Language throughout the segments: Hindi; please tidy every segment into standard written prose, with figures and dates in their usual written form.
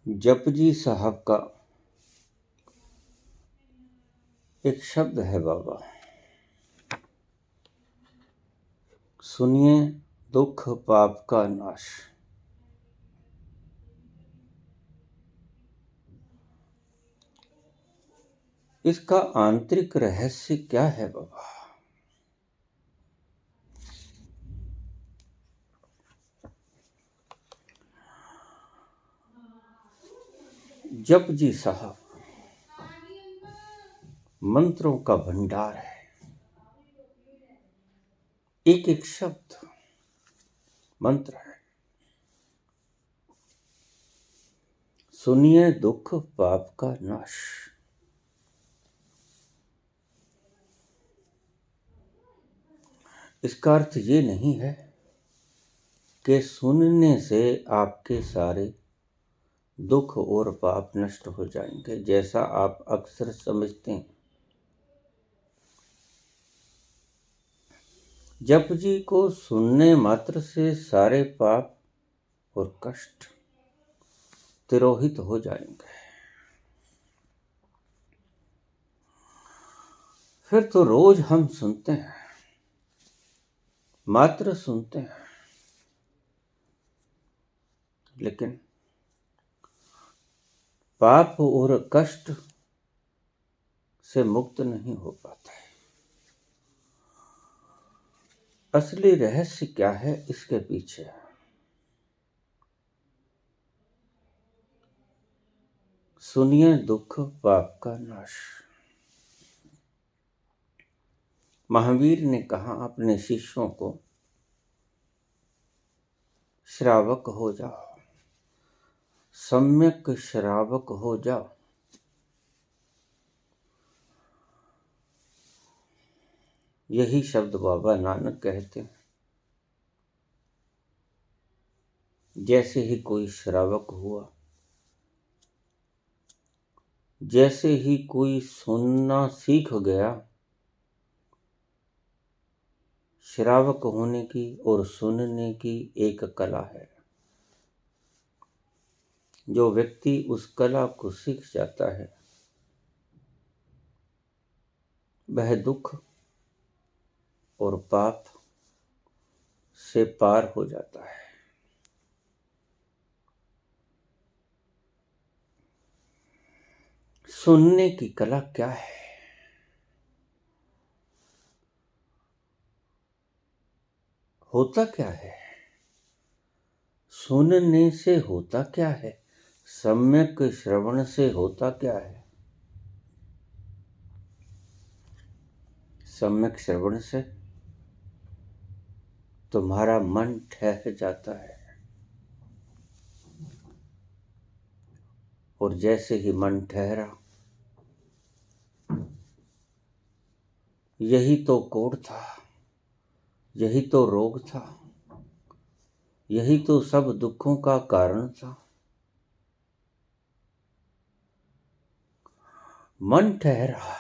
जपजी साहब का एक शब्द है बाबा, सुनिए दुख पाप का नाश। इसका आंतरिक रहस्य क्या है बाबा? जपजी साहब मंत्रों का भंडार है। एक एक शब्द मंत्र है। सुनिए दुख पाप का नाश। इसका अर्थ ये नहीं है कि सुनने से आपके सारे दुख और पाप नष्ट हो जाएंगे, जैसा आप अक्सर समझते हैं। जपजी को सुनने मात्र से सारे पाप और कष्ट तिरोहित हो जाएंगे। फिर तो रोज हम सुनते हैं, मात्र सुनते हैं, लेकिन पाप और कष्ट से मुक्त नहीं हो पाते। असली रहस्य क्या है इसके पीछे? सुनिए दुख पाप का नाश। महावीर ने कहा अपने शिष्यों को, श्रावक हो जाओ, सम्यक श्रावक हो जाओ। यही शब्द बाबा नानक कहते हैं। जैसे ही कोई श्रावक हुआ, जैसे ही कोई सुनना सीख गया, श्रावक होने की और सुनने की एक कला है। जो व्यक्ति उस कला को सीख जाता है, वह दुख और पाप से पार हो जाता है। सुनने की कला क्या है? होता क्या है? सुनने से होता क्या है? सम्यक श्रवण से होता क्या है? सम्यक श्रवण से तुम्हारा मन ठहर जाता है, और जैसे ही मन ठहरा, यही तो कोढ़ था, यही तो रोग था, यही तो सब दुखों का कारण था। मन ठहरा,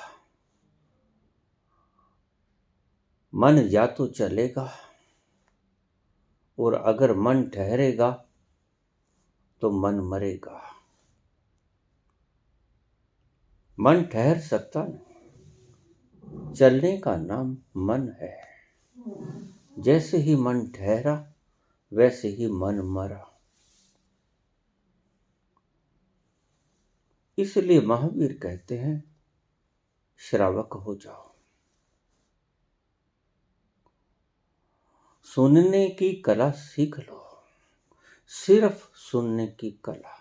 मन या तो चलेगा, और अगर मन ठहरेगा तो मन मरेगा। मन ठहर सकता नहीं, चलने का नाम मन है। जैसे ही मन ठहरा, वैसे ही मन मरा। इसलिए महावीर कहते हैं, श्रावक हो जाओ। सुनने की कला सीख लो, सिर्फ सुनने की कला।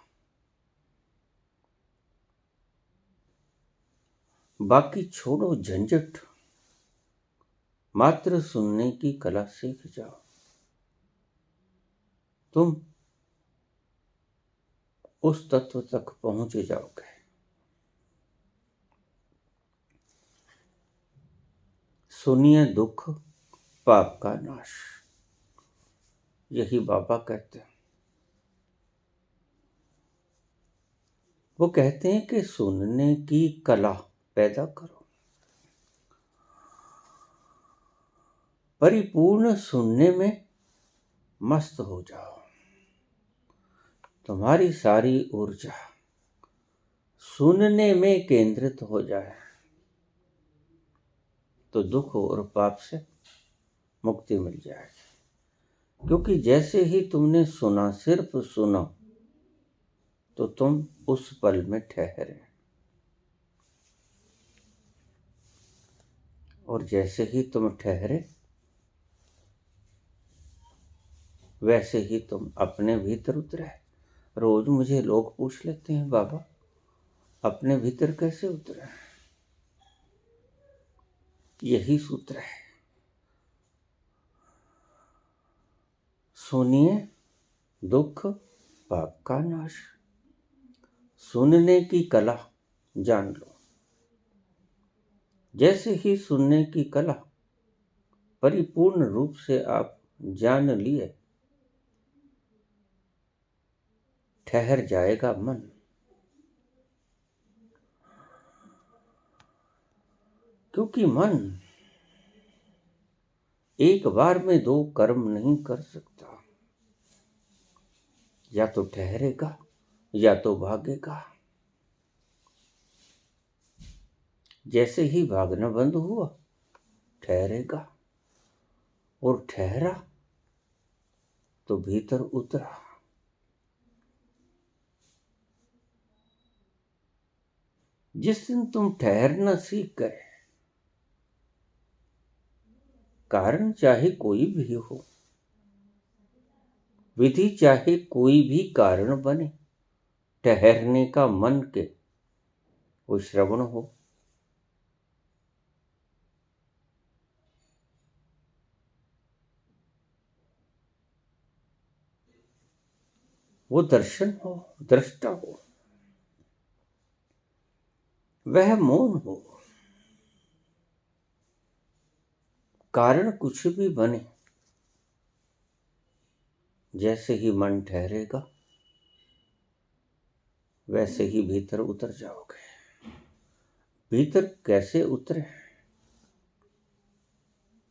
बाकी छोड़ो झंझट, मात्र सुनने की कला सीख जाओ। तुम उस तत्व तक पहुंच जाओगे। सुनिए दुख पाप का नाश, यही बाबा कहते हैं। वो कहते हैं कि सुनने की कला पैदा करो, परिपूर्ण सुनने में मस्त हो जाओ। तुम्हारी सारी ऊर्जा सुनने में केंद्रित हो जाए तो दुख और पाप से मुक्ति मिल जाएगी। क्योंकि जैसे ही तुमने सुना, सिर्फ सुना, तो तुम उस पल में ठहरे, और जैसे ही तुम ठहरे वैसे ही तुम अपने भीतर उतरे। रोज मुझे लोग पूछ लेते हैं, बाबा अपने भीतर कैसे उतरे? यही सूत्र है। सुनिए, दुख पाप का नाश। सुनने की कला जान लो। जैसे ही सुनने की कला परिपूर्ण रूप से आप जान लिए, ठहर जाएगा मन। क्योंकि मन एक बार में दो कर्म नहीं कर सकता, या तो ठहरेगा या तो भागेगा। जैसे ही भागना बंद हुआ, ठहरेगा, और ठहरा तो भीतर उतरा। जिस दिन तुम ठहरना सीख गए, कारण चाहे कोई भी हो, विधि चाहे कोई भी कारण बने, ठहरने का मन के वो श्रवण हो, वो दर्शन हो, दृष्टा हो, वह मौन हो, कारण कुछ भी बने, जैसे ही मन ठहरेगा वैसे ही भीतर उतर जाओगे। भीतर कैसे उतरे?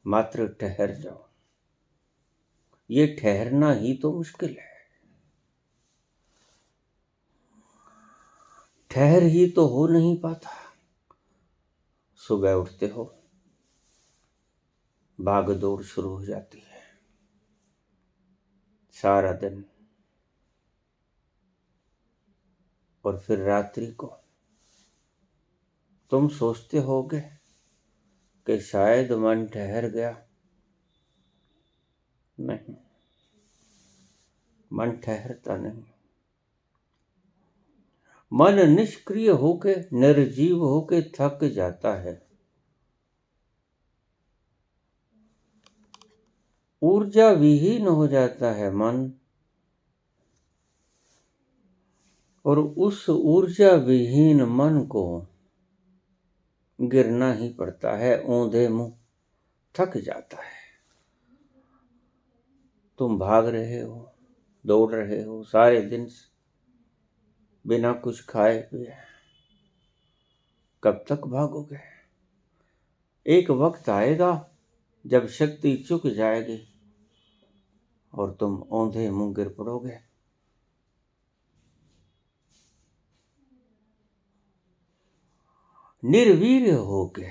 मात्र ठहर जाओ। ये ठहरना ही तो मुश्किल है। ठहर ही तो हो नहीं पाता। सुबह उठते हो, भाग दौड़ शुरू हो जाती है सारा दिन, और फिर रात्रि को तुम सोचते होगे कि शायद मन ठहर गया। नहीं, मन ठहरता नहीं। मन निष्क्रिय होके, निर्जीव होके थक जाता है। ऊर्जा विहीन हो जाता है मन, और उस ऊर्जा विहीन मन को गिरना ही पड़ता है। औंधे मुंह थक जाता है। तुम भाग रहे हो, दौड़ रहे हो सारे दिन बिना कुछ खाए पिए, कब तक भागोगे? एक वक्त आएगा जब शक्ति चुक जाएगी और तुम औंधे मुंह गिर पड़ोगे। निर्वीर्य होके,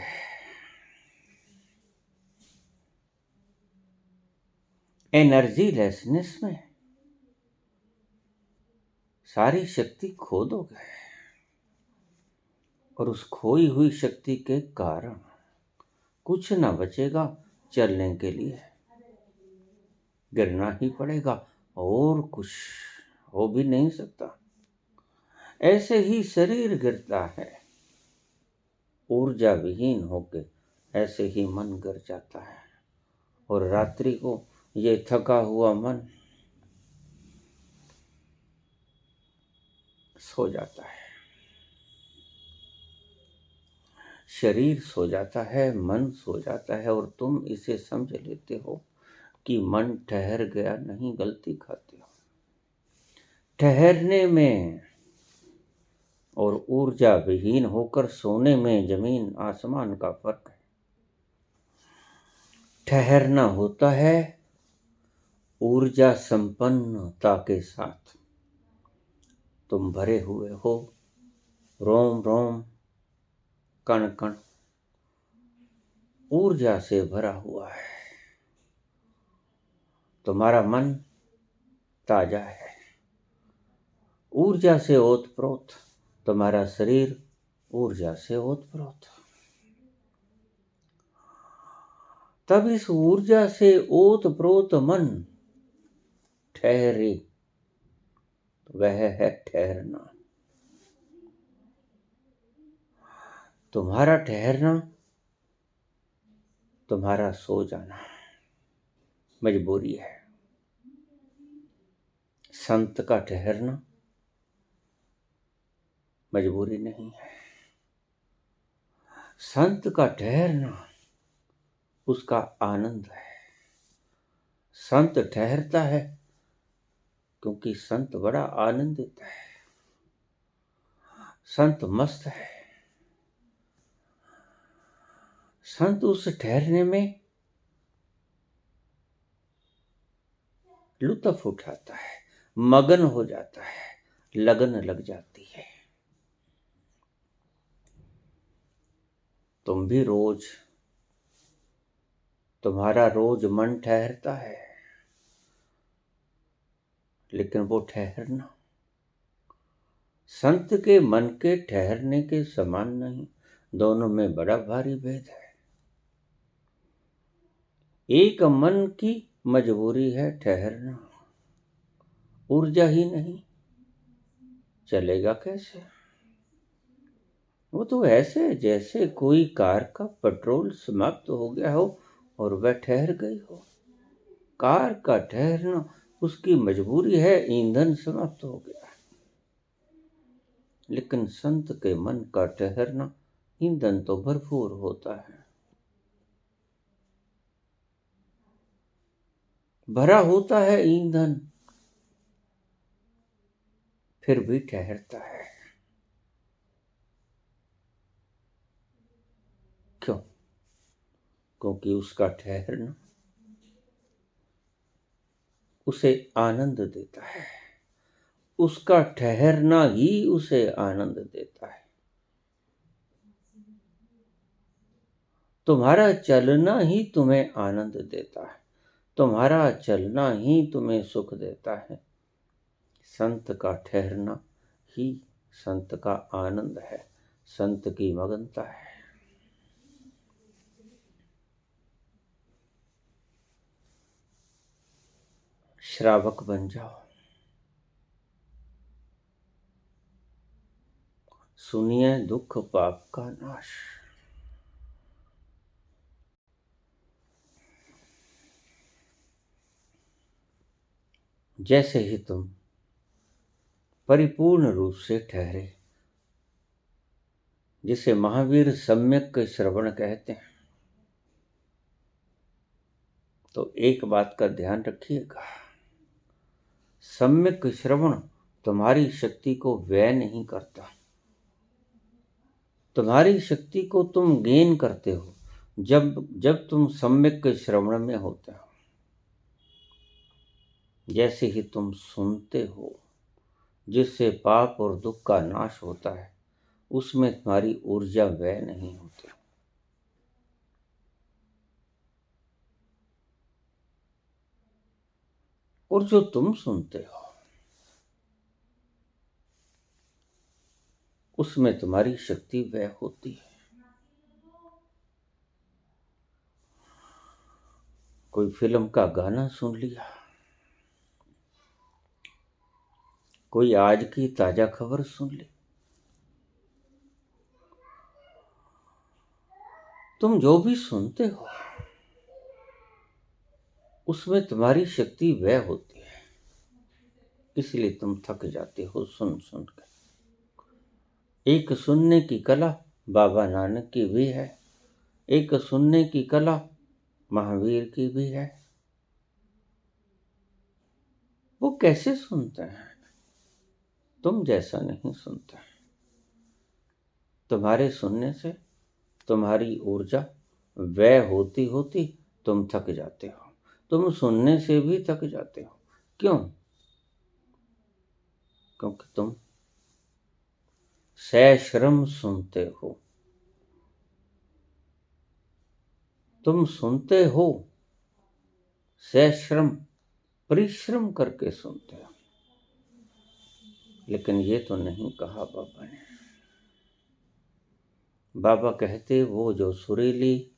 एनर्जी लेसनेस में सारी शक्ति खो दोगे, और उस खोई हुई शक्ति के कारण कुछ ना बचेगा चलने के लिए। गिरना ही पड़ेगा, और कुछ हो भी नहीं सकता। ऐसे ही शरीर गिरता है, ऊर्जा विहीन होके ऐसे ही मन गिर जाता है। और रात्रि को ये थका हुआ मन सो जाता है। शरीर सो जाता है, मन सो जाता है, और तुम इसे समझ लेते हो कि मन ठहर गया। नहीं, गलती खाते हो। ठहरने में और ऊर्जा विहीन होकर सोने में जमीन आसमान का फर्क है। ठहरना होता है ऊर्जा संपन्नता के साथ, तुम भरे हुए हो, रोम रोम कण कण ऊर्जा से भरा हुआ है। तुम्हारा मन ताजा है, ऊर्जा से ओतप्रोत। तुम्हारा शरीर ऊर्जा से ओतप्रोत। तब इस ऊर्जा से ओतप्रोत मन ठहरे, वह है ठहरना। तुम्हारा ठहरना, तुम्हारा सो जाना मजबूरी है। संत का ठहरना मजबूरी नहीं है। संत का ठहरना उसका आनंद है। संत ठहरता है क्योंकि संत बड़ा आनंदित है। संत मस्त है। संत उस ठहरने में लुत्फ उठाता है, मगन हो जाता है, लगन लग जाती है। तुम भी रोज, तुम्हारा रोज मन ठहरता है, लेकिन वो ठहरना संत के मन के ठहरने के समान नहीं। दोनों में बड़ा भारी भेद है। एक मन की मजबूरी है ठहरना, ऊर्जा ही नहीं, चलेगा कैसे? वो तो ऐसे जैसे कोई कार का पेट्रोल समाप्त हो गया हो और वह ठहर गई हो। कार का ठहरना उसकी मजबूरी है, ईंधन समाप्त हो गया। लेकिन संत के मन का ठहरना, ईंधन तो भरपूर होता है, भरा होता है ईंधन, फिर भी ठहरता है। क्यों? क्योंकि उसका ठहरना उसे आनंद देता है। उसका ठहरना ही उसे आनंद देता है। तुम्हारा चलना ही तुम्हें आनंद देता है। तुम्हारा चलना ही तुम्हें सुख देता है। संत का ठहरना ही संत का आनंद है, संत की मगनता है। श्रावक बन जाओ, सुनिए दुख पाप का नाश। जैसे ही तुम परिपूर्ण रूप से ठहरे, जिसे महावीर सम्यक श्रवण कहते हैं, तो एक बात का ध्यान रखिएगा, सम्यक श्रवण तुम्हारी शक्ति को व्यय नहीं करता। तुम्हारी शक्ति को तुम गेन करते हो जब तुम सम्यक श्रवण में होते हो। जैसे ही तुम सुनते हो, जिससे पाप और दुख का नाश होता है, उसमें तुम्हारी ऊर्जा व्यय नहीं होती। और जो तुम सुनते हो, उसमें तुम्हारी शक्ति व्यय होती है। कोई फिल्म का गाना सुन लिया, कोई आज की ताजा खबर सुन ली, तुम जो भी सुनते हो उसमें तुम्हारी शक्ति व्यय होती है, इसलिए तुम थक जाते हो सुन सुन कर। एक सुनने की कला बाबा नानक की भी है, एक सुनने की कला महावीर की भी है। वो कैसे सुनते हैं? तुम जैसा नहीं सुनते। तुम्हारे सुनने से तुम्हारी ऊर्जा व्यय होती होती तुम थक जाते हो। तुम सुनने से भी थक जाते हो। क्यों? क्योंकि तुम सश्रम सुनते हो। तुम सुनते हो, सश्रम परिश्रम करके सुनते हो। लेकिन ये तो नहीं कहा बाबा ने। बाबा कहते वो जो सुरीली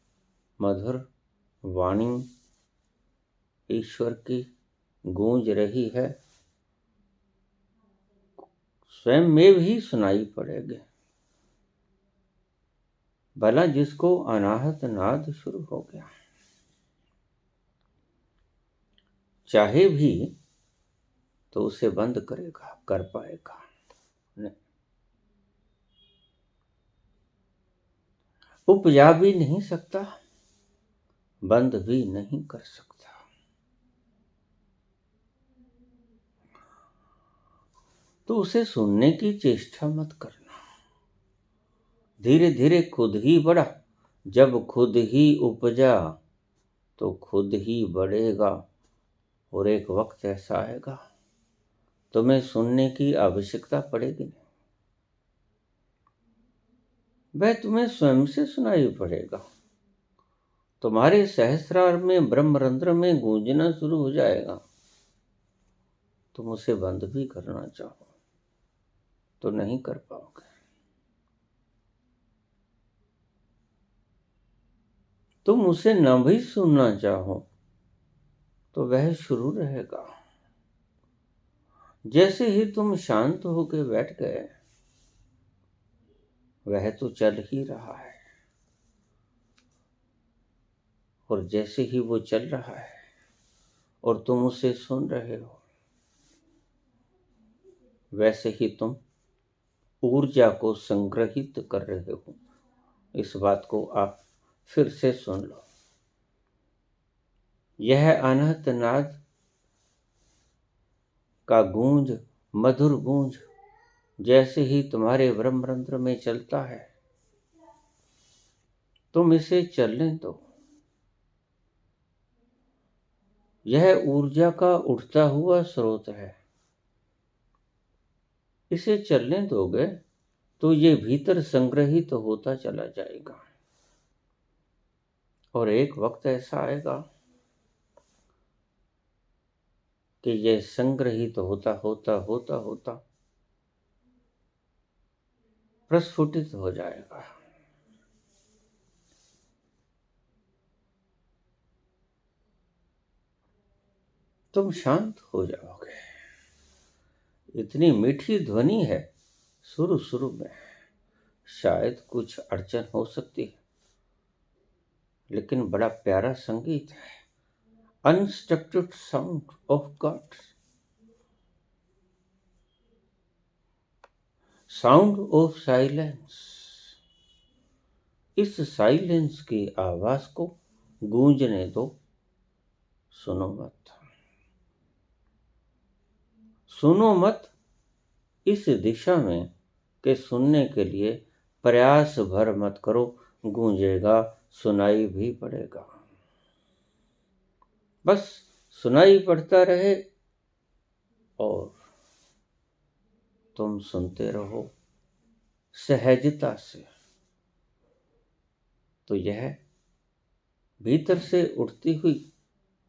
मधुर वाणी ईश्वर की गूंज रही है, स्वयं में भी सुनाई पड़ेगी। भला जिसको अनाहत नाद शुरू हो गया, चाहे भी तो उसे बंद करेगा, कर पाएगा नहीं। उपजा भी नहीं सकता, बंद भी नहीं कर सकता। तो उसे सुनने की चेष्टा मत करना। धीरे धीरे खुद ही बढ़ा। जब खुद ही उपजा तो खुद ही बढ़ेगा। और एक वक्त ऐसा आएगा तुम्हें सुनने की आवश्यकता पड़ेगी नहीं, वह तुम्हें स्वयं से सुनाई पड़ेगा। तुम्हारे सहस्रार में ब्रह्मरंध्र में गूंजना शुरू हो जाएगा। तुम उसे बंद भी करना चाहो तो नहीं कर पाओगे। तुम उसे न भी सुनना चाहो तो वह शुरू रहेगा। जैसे ही तुम शांत होकर बैठ गए, वह तो चल ही रहा है। और जैसे ही वो चल रहा है और तुम उसे सुन रहे हो, वैसे ही तुम ऊर्जा को संग्रहित कर रहे हो। इस बात को आप फिर से सुन लो। यह अनहत नाद का गूंज, मधुर गूंज जैसे ही तुम्हारे ब्रह्मरंध्र में चलता है, तुम इसे चलने दो। यह ऊर्जा का उठता हुआ स्रोत है। इसे चलने दोगे तो ये भीतर संग्रहित होता चला जाएगा। और एक वक्त ऐसा आएगा कि ये संग्रहित होता होता होता होता प्रस्फुटित हो जाएगा। तुम शांत हो जाओगे। इतनी मीठी ध्वनि है। शुरू शुरू में शायद कुछ अड़चन हो सकती है, लेकिन बड़ा प्यारा संगीत है। Unstructured sound of God, sound of silence. इस साइलेंस की आवाज को गूंजने दो, सुनो मत। सुनो मत इस दिशा में कि सुनने के लिए प्रयास भर मत करो। गूंजेगा, सुनाई भी पड़ेगा। बस सुनाई पड़ता रहे और तुम सुनते रहो सहजता से। तो यह भीतर से उठती हुई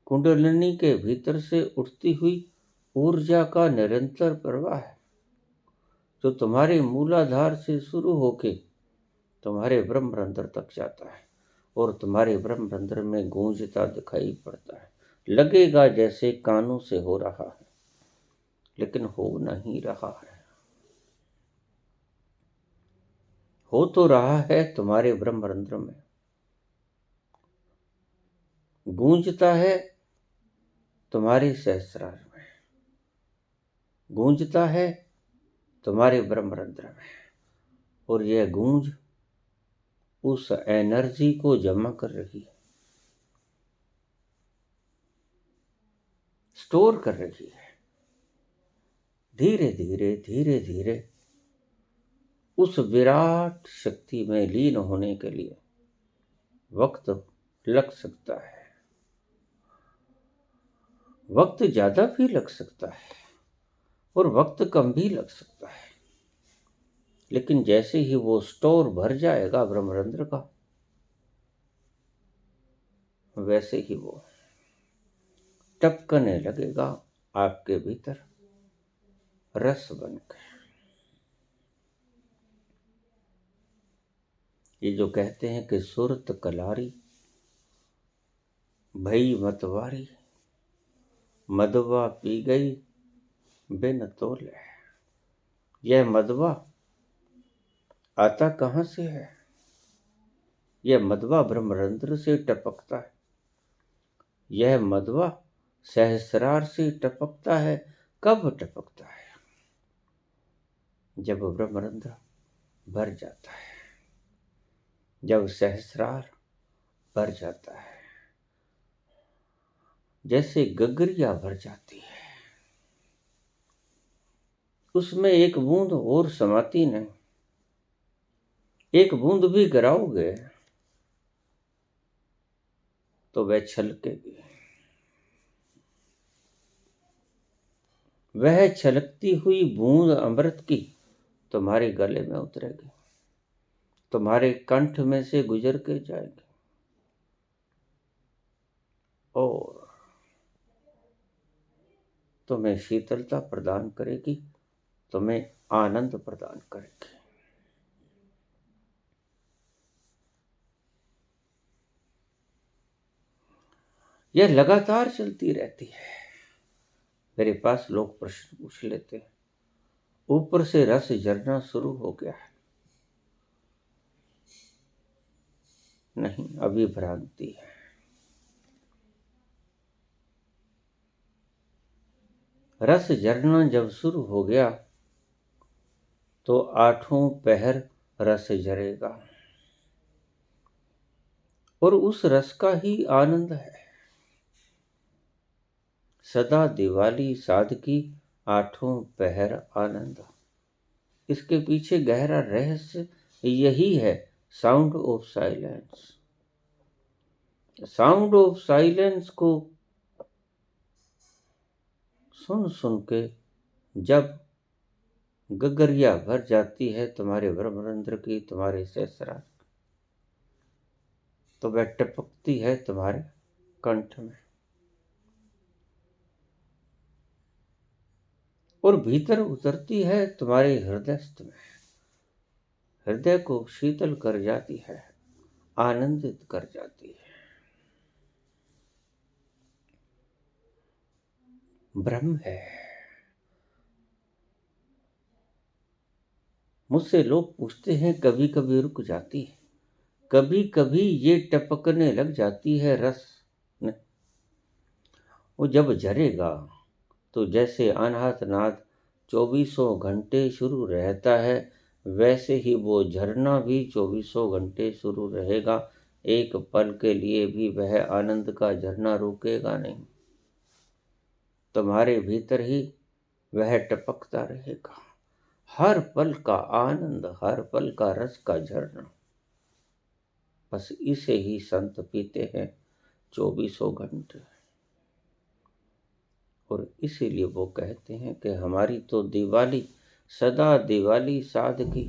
कुंडलिनी के भीतर से उठती हुई ऊर्जा का निरंतर प्रवाह है, जो तुम्हारे मूलाधार से शुरू होके तुम्हारे ब्रह्मरंध्र तक जाता है और तुम्हारे ब्रह्मरंध्र में गूंजता दिखाई पड़ता है। लगेगा जैसे कानों से हो रहा है, लेकिन हो नहीं रहा है। हो तो रहा है तुम्हारे ब्रह्मरंध्र में, गूंजता है तुम्हारे सहस्रार में, गूंजता है तुम्हारे ब्रह्मरंध्र में। और यह गूंज उस एनर्जी को जमा कर रही है, स्टोर कर रही है। धीरे धीरे धीरे धीरे उस विराट शक्ति में लीन होने के लिए वक्त लग सकता है। वक्त ज्यादा भी लग सकता है और वक्त कम भी लग सकता है, लेकिन जैसे ही वो स्टोर भर जाएगा ब्रह्मरंध्र का, वैसे ही वो टपकने लगेगा आपके भीतर रस बनकर। ये जो कहते हैं कि सुरत कलारी भई मतवारी, मदवा पी गई बिन तोले। यह मदवा आता कहाँ से है? यह मदवा ब्रह्मरंध्र से टपकता है। यह मदवा सहस्रार से टपकता है। कब टपकता है? जब ब्रह्मरंध्र भर जाता है, जब सहस्रार भर जाता है, जैसे गगरिया भर जाती है, उसमें एक बूंद और समाती नहीं। एक बूंद भी गिराओगे तो वह छलकेगी। वह छलकती हुई बूंद अमृत की तुम्हारे गले में उतरेगी, तुम्हारे कंठ में से गुजर के जाएगी और तुम्हें शीतलता प्रदान करेगी, तुम्हें आनंद प्रदान करेगी। यह लगातार चलती रहती है। मेरे पास लोग प्रश्न पूछ लेते हैं, ऊपर से रस झरना शुरू हो गया है। नहीं, अभी भ्रांति है। रस झरना जब शुरू हो गया तो आठों पहर रस झरेगा और उस रस का ही आनंद है। सदा दिवाली साधकी आठों पहर आनंद। इसके पीछे गहरा रहस्य यही है, sound of silence. Sound of silence को सुन सुन के जब गगरिया भर जाती है तुम्हारे ब्रह्मरंध्र की, तुम्हारे सहस्रार, तो वह टपकती है तुम्हारे कंठ में और भीतर उतरती है तुम्हारे हृदयस्थ में। हृदय को शीतल कर जाती है, आनंदित कर जाती है। ब्रह्म है। मुझसे लोग पूछते हैं, कभी कभी रुक जाती है, कभी कभी ये टपकने लग जाती है रस ने। वो जब झरेगा तो जैसे अनाहत नाद 24 घंटे शुरू रहता है, वैसे ही वो झरना भी 24 घंटे शुरू रहेगा। एक पल के लिए भी वह आनंद का झरना रुकेगा नहीं। तुम्हारे भीतर ही वह टपकता रहेगा। हर पल का आनंद, हर पल का रस का झरना। बस इसे ही संत पीते हैं 24 घंटे। और इसीलिए वो कहते हैं कि हमारी तो दिवाली सदा दिवाली साधकी।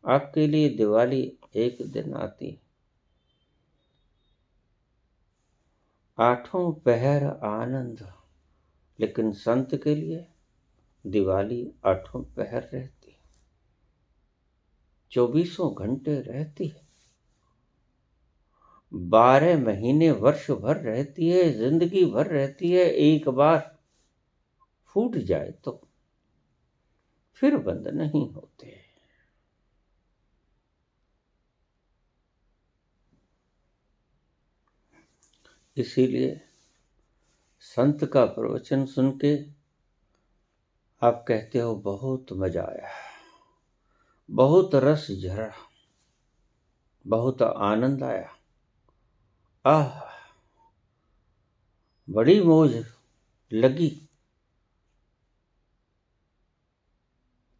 आपके लिए दिवाली एक दिन आती, आठों पहर आनंद, लेकिन संत के लिए दिवाली आठों पहर रहती, 24 घंटे रहती है, 12 महीने वर्ष भर रहती है, जिंदगी भर रहती है। एक बार फूट जाए तो फिर बंद नहीं होते। इसीलिए संत का प्रवचन सुन के आप कहते हो बहुत मजा आया, बहुत रस झरा, बहुत आनंद आया, आह बड़ी मौज लगी,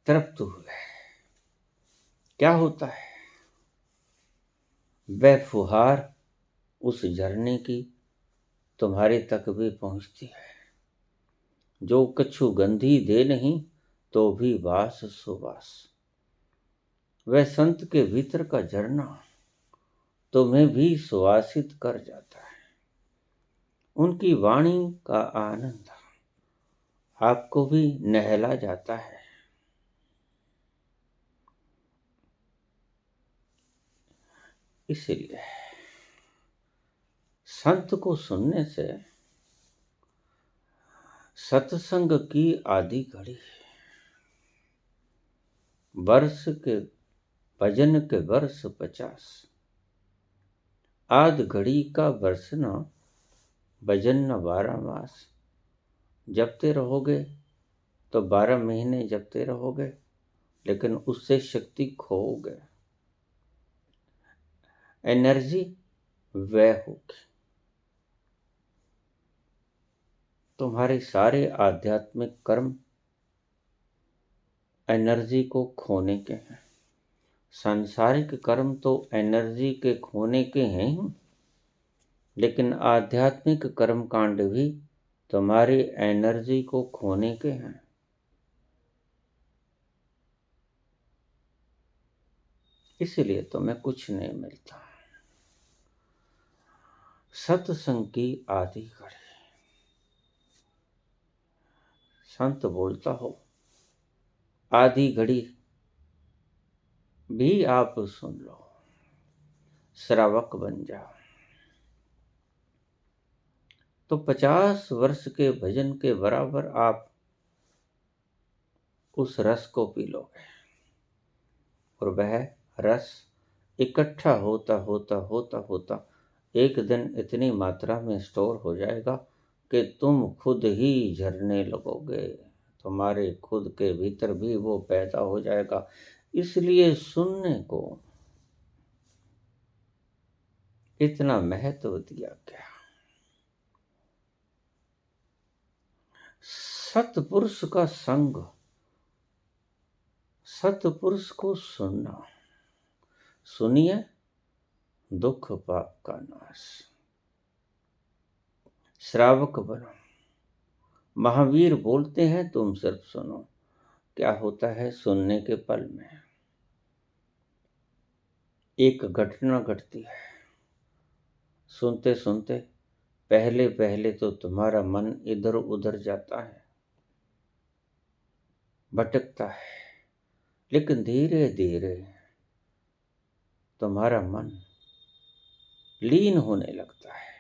तृप्त हुए। क्या होता है? वह फुहार उस झरने की तुम्हारे तक भी पहुंचती है, जो कछु गंधी दे नहीं तो भी वास सुवास। वह संत के भीतर का झरना तुम्हें भी सुवासित कर जाता है। उनकी वाणी का आनंद आपको भी नहला जाता है। इसलिए संत को सुनने से सत्संग की आधी घड़ी, वर्ष के भजन के वर्ष 50, आध घड़ी का वर्ष न भजन न 12 मास। जपते रहोगे तो 12 महीने जपते रहोगे, लेकिन उससे शक्ति खोओगे, एनर्जी व्यय होगी। तुम्हारे सारे आध्यात्मिक कर्म एनर्जी को खोने के हैं। सांसारिक कर्म तो एनर्जी के खोने के हैं ही, लेकिन आध्यात्मिक कर्म कांड भी तुम्हारी एनर्जी को खोने के हैं। इसलिए तुम्हें कुछ नहीं मिलता। सत्संग की आधी घड़ी संत बोलता हो, आधी घड़ी भी आप सुन लो, श्रावक बन जाओ, तो 50 वर्ष के भजन के बराबर आप उस रस को पी लोगे। और वह रस इकट्ठा होता होता होता होता एक दिन इतनी मात्रा में स्टोर हो जाएगा कि तुम खुद ही झरने लगोगे। तुम्हारे खुद के भीतर भी वो पैदा हो जाएगा। इसलिए सुनने को इतना महत्व दिया गया। सतपुरुष का संग, सतपुरुष को सुनना। सुनिए दुख पाप का नाश। श्रावक बनो। महावीर बोलते हैं तुम सिर्फ सुनो। क्या होता है सुनने के पल में? एक घटना घटती है। सुनते सुनते पहले पहले तो तुम्हारा मन इधर उधर जाता है, भटकता है, लेकिन धीरे धीरे तुम्हारा मन लीन होने लगता है,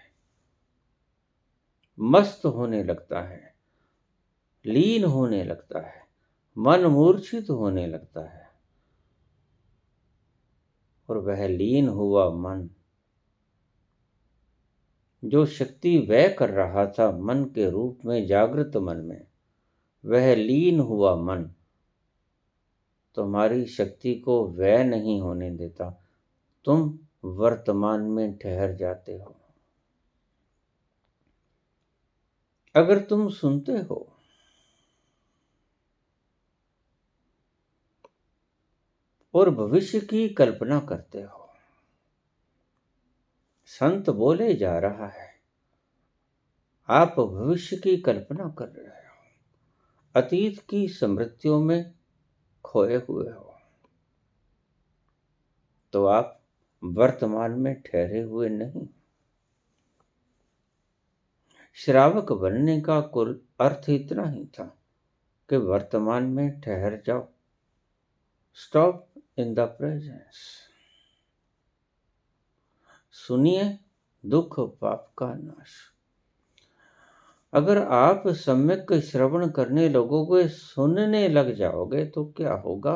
मस्त होने लगता है, लीन होने लगता है, मन मूर्छित होने लगता है। और वह लीन हुआ मन, जो शक्ति व्यय कर रहा था मन के रूप में जागृत मन में, वह लीन हुआ मन तुम्हारी शक्ति को व्यय नहीं होने देता। तुम वर्तमान में ठहर जाते हो। अगर तुम सुनते हो और भविष्य की कल्पना करते हो, संत बोले जा रहा है, आप भविष्य की कल्पना कर रहे हो, अतीत की स्मृतियों में खोए हुए हो, तो आप वर्तमान में ठहरे हुए नहीं। श्रावक बनने का कुल अर्थ इतना ही था कि वर्तमान में ठहर जाओ। Stop in the presence. सुनिए दुख पाप का नाश। अगर आप सम्यक श्रवण करने लगोगे, सुनने लग जाओगे, तो क्या होगा?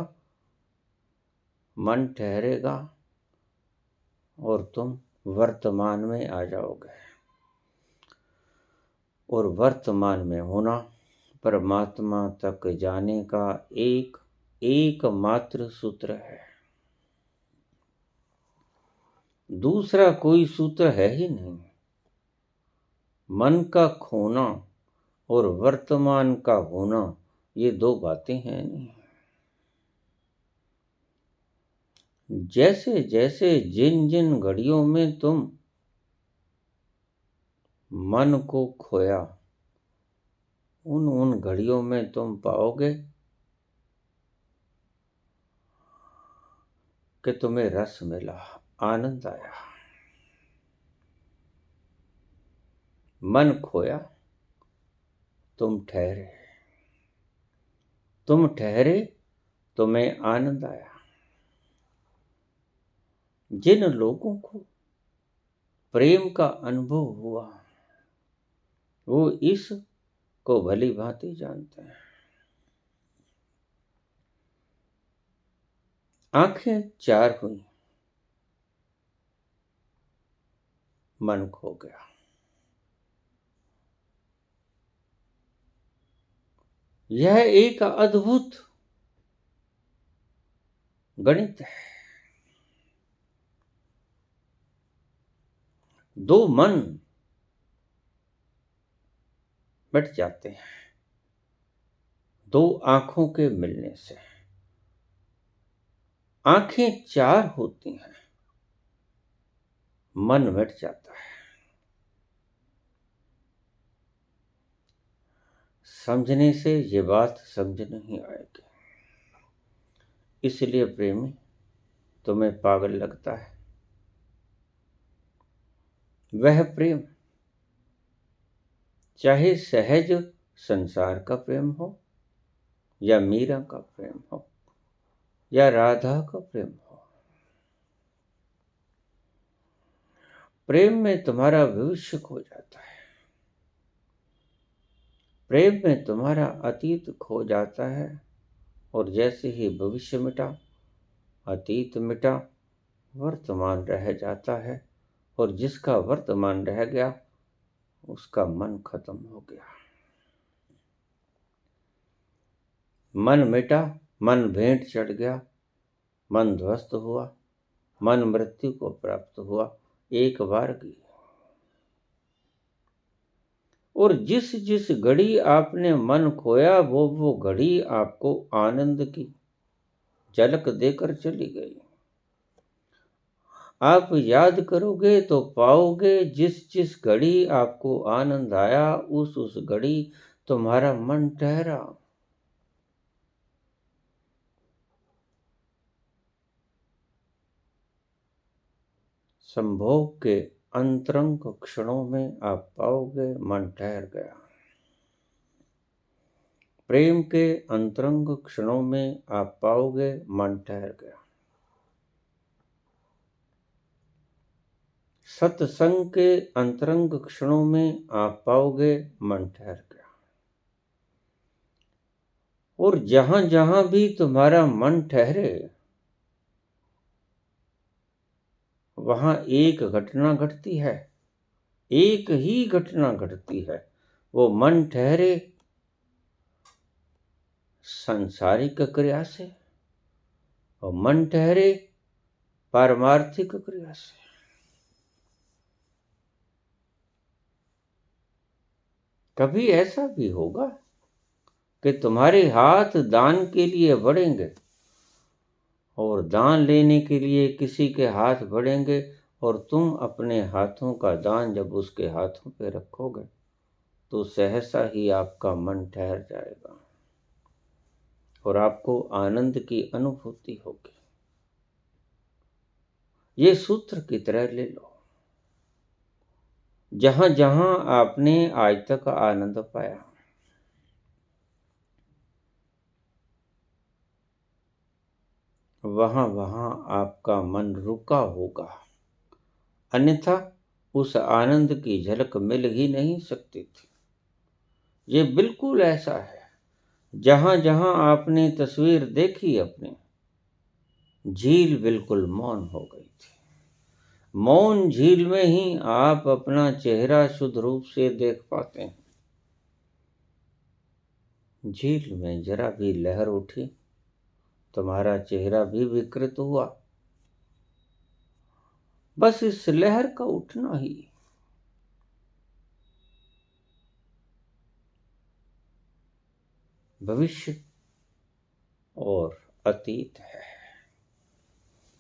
मन ठहरेगा और तुम वर्तमान में आ जाओगे। और वर्तमान में होना परमात्मा तक जाने का एकमात्र सूत्र है। दूसरा कोई सूत्र है ही नहीं। मन का खोना और वर्तमान का होना, ये दो बातें हैं नहीं। जैसे जैसे जिन जिन घड़ियों में तुम मन को खोया, उन घड़ियों में तुम पाओगे कि तुम्हें रस मिला, आनंद आया। मन खोया, तुम ठहरे, तुम ठहरे, तुम्हें आनंद आया। जिन लोगों को प्रेम का अनुभव हुआ वो इस को भली भांति जानते हैं। आंखें चार हुई, मन खो गया। यह एक अद्भुत गणित है। दो मन मिट जाते हैं दो आंखों के मिलने से। आंखें चार होती हैं, मन मिट जाता है। समझने से ये बात समझ नहीं आएगी, इसलिए प्रेमी तुम्हें पागल लगता है। वह प्रेम चाहे सहज संसार का प्रेम हो, या मीरा का प्रेम हो, या राधा का प्रेम हो, प्रेम में तुम्हारा भविष्य खो जाता है। प्रेम में तुम्हारा अतीत खो जाता है, और जैसे ही भविष्य मिटा, अतीत मिटा, वर्तमान रह जाता है, और जिसका वर्तमान रह गया उसका मन खत्म हो गया। मन मिटा, मन भेंट चढ़ गया, मन ध्वस्त हुआ, मन मृत्यु को प्राप्त हुआ, एक बार की। और जिस जिस घड़ी आपने मन खोया वो घड़ी आपको आनंद की झलक देकर चली गई। आप याद करोगे तो पाओगे, जिस जिस घड़ी आपको आनंद आया उस घड़ी तुम्हारा मन ठहरा। संभोग के अंतरंग क्षणों में आप पाओगे मन ठहर गया। प्रेम के अंतरंग क्षणों में आप पाओगे मन ठहर गया। सत्संग के अंतरंग क्षणों में आप पाओगे मन ठहर गया। और जहां जहां भी तुम्हारा मन ठहरे वहां एक घटना घटती है, एक ही घटना घटती है। वो मन ठहरे सांसारिक क्रिया से, और मन ठहरे पारमार्थिक क्रिया से। कभी ऐसा भी होगा कि तुम्हारे हाथ दान के लिए बढ़ेंगे, और दान लेने के लिए किसी के हाथ बढ़ेंगे, और तुम अपने हाथों का दान जब उसके हाथों पे रखोगे तो सहसा ही आपका मन ठहर जाएगा और आपको आनंद की अनुभूति होगी। ये सूत्र की तरह ले लो। जहां जहां आपने आज तक आनंद पाया, वहां वहां आपका मन रुका होगा, अन्यथा उस आनंद की झलक मिल ही नहीं सकती थी। ये बिल्कुल ऐसा है, जहां जहां आपने तस्वीर देखी अपनी, झील बिल्कुल मौन हो गई थी। मौन झील में ही आप अपना चेहरा शुद्ध रूप से देख पाते हैं। झील में जरा भी लहर उठी, तुम्हारा चेहरा भी विकृत हुआ। बस इस लहर का उठना ही भविष्य और अतीत है।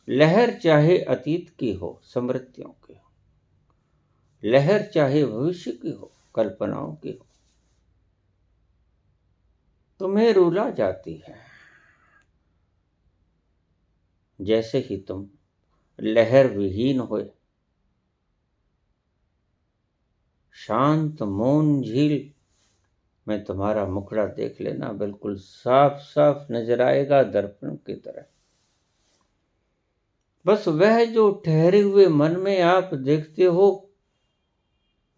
लहर चाहे अतीत की हो, स्मृतियों की हो, लहर चाहे भविष्य की हो, कल्पनाओं की हो, तुम्हें रुला जाती है। जैसे ही तुम लहर विहीन हुए, शांत मौन झील में तुम्हारा मुखड़ा देख लेना, बिल्कुल साफ साफ नजर आएगा दर्पण की तरह। बस वह जो ठहरे हुए मन में आप देखते हो,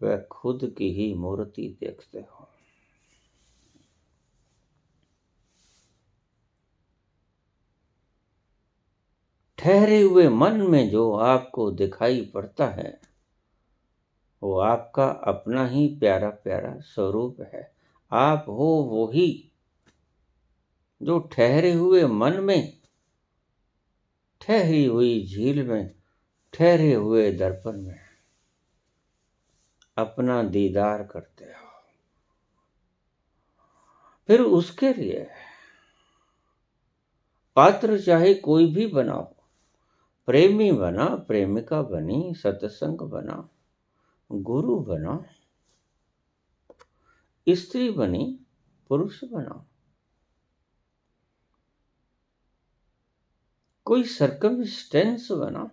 वह खुद की ही मूर्ति देखते हो। ठहरे हुए मन में जो आपको दिखाई पड़ता है, वो आपका अपना ही प्यारा प्यारा स्वरूप है। आप हो वो ही जो ठहरे हुए मन में, ठहरी हुई झील में, ठहरे हुए दर्पण में अपना दीदार करते हो। फिर उसके लिए पात्र चाहे कोई भी बनाओ, प्रेमी बना, प्रेमिका बनी, सत्संग बना, गुरु बना, स्त्री बनी, पुरुष बना, कोई सर्कमस्टेंस बना,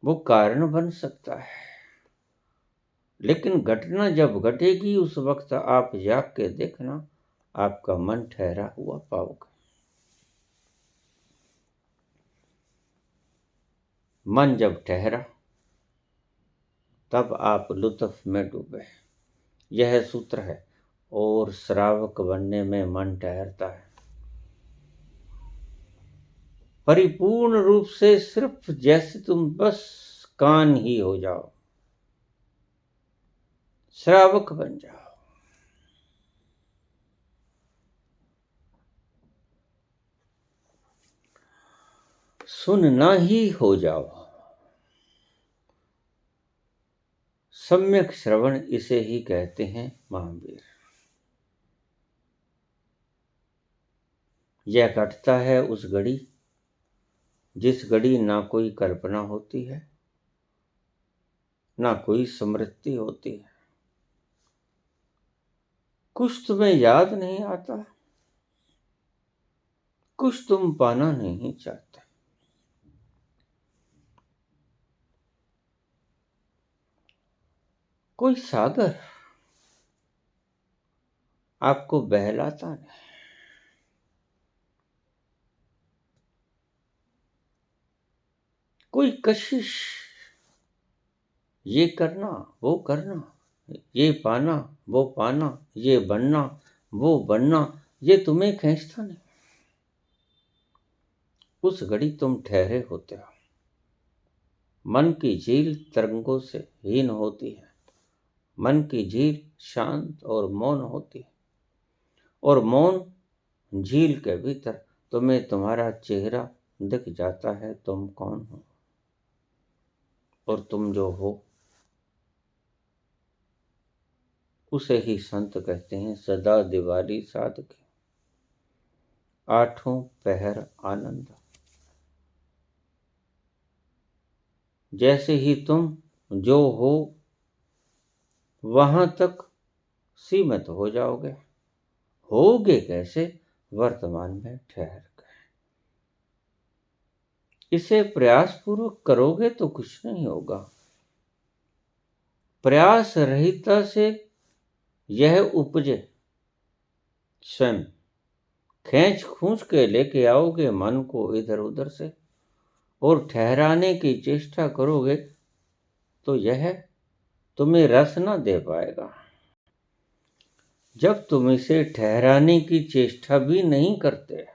वो कारण बन सकता है। लेकिन घटना जब घटेगी, उस वक्त आप जाग के देखना, आपका मन ठहरा हुआ पाओगे। मन जब ठहरा, तब आप लुत्फ में डूबे। यह सूत्र है। और श्रावक बनने में मन ठहरता है। परिपूर्ण रूप से सिर्फ जैसे तुम बस कान ही हो जाओ, श्रावक बन जाओ। सुनना ही हो जाओ। सम्यक श्रवण इसे ही कहते हैं महावीर। यह घटता है उस घड़ी जिस घड़ी ना कोई कल्पना होती है, ना कोई स्मृति होती है। कुछ तुम्हें याद नहीं आता, कुछ तुम पाना नहीं चाहते। कोई सागर आपको बहलाता नहीं। कोई कशिश, ये करना, वो करना, ये पाना, वो पाना, ये बनना, वो बनना, ये तुम्हें खींचता नहीं। उस घड़ी तुम ठहरे होते हो। मन की झील तरंगों से हीन होती है। मन की झील शांत और मौन होती है। और मौन झील के भीतर तुम्हें तुम्हारा चेहरा दिख जाता है, तुम कौन हो। और तुम जो हो, उसे ही संत कहते हैं सदा दिवाली साधके, आठों पहर आनंद। जैसे ही तुम जो हो वहां तक सीमित हो जाओगे। होगे कैसे? वर्तमान में ठहर गए। इसे प्रयास पूर्वक करोगे तो कुछ नहीं होगा। प्रयास रहिता से यह उपजे स्वयं। खींच खूंच के लेके आओगे मन को इधर उधर से, और ठहराने की चेष्टा करोगे तो यह तुम्हें रस न दे पाएगा। जब तुम इसे ठहराने की चेष्टा भी नहीं करते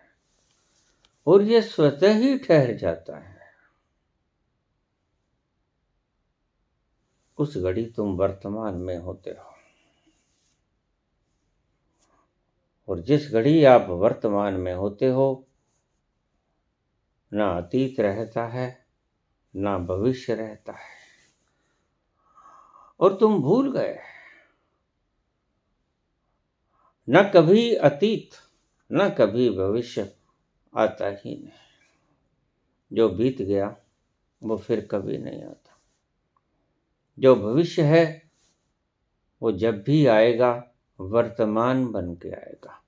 और यह स्वतः ही ठहर जाता है, उस घड़ी तुम वर्तमान में होते हो। और जिस घड़ी आप वर्तमान में होते हो, ना अतीत रहता है, ना भविष्य रहता है। और तुम भूल गए, न कभी अतीत न कभी भविष्य आता ही नहीं। जो बीत गया वो फिर कभी नहीं आता। जो भविष्य है वो जब भी आएगा वर्तमान बन के आएगा।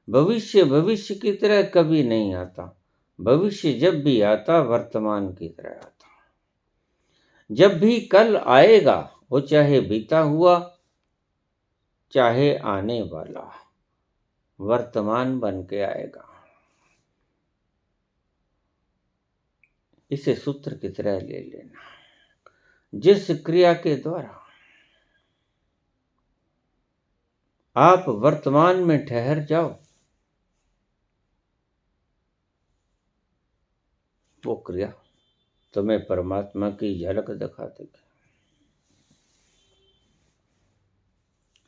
भविष्य भविष्य की तरह कभी नहीं आता, भविष्य जब भी आता वर्तमान की तरह आता। जब भी कल आएगा वो चाहे बीता हुआ चाहे आने वाला, वर्तमान बन के आएगा। इसे सूत्र की तरह ले लेना। जिस क्रिया के द्वारा आप वर्तमान में ठहर जाओ, वो क्रिया तुम्हें परमात्मा की झलक दिखा देगी।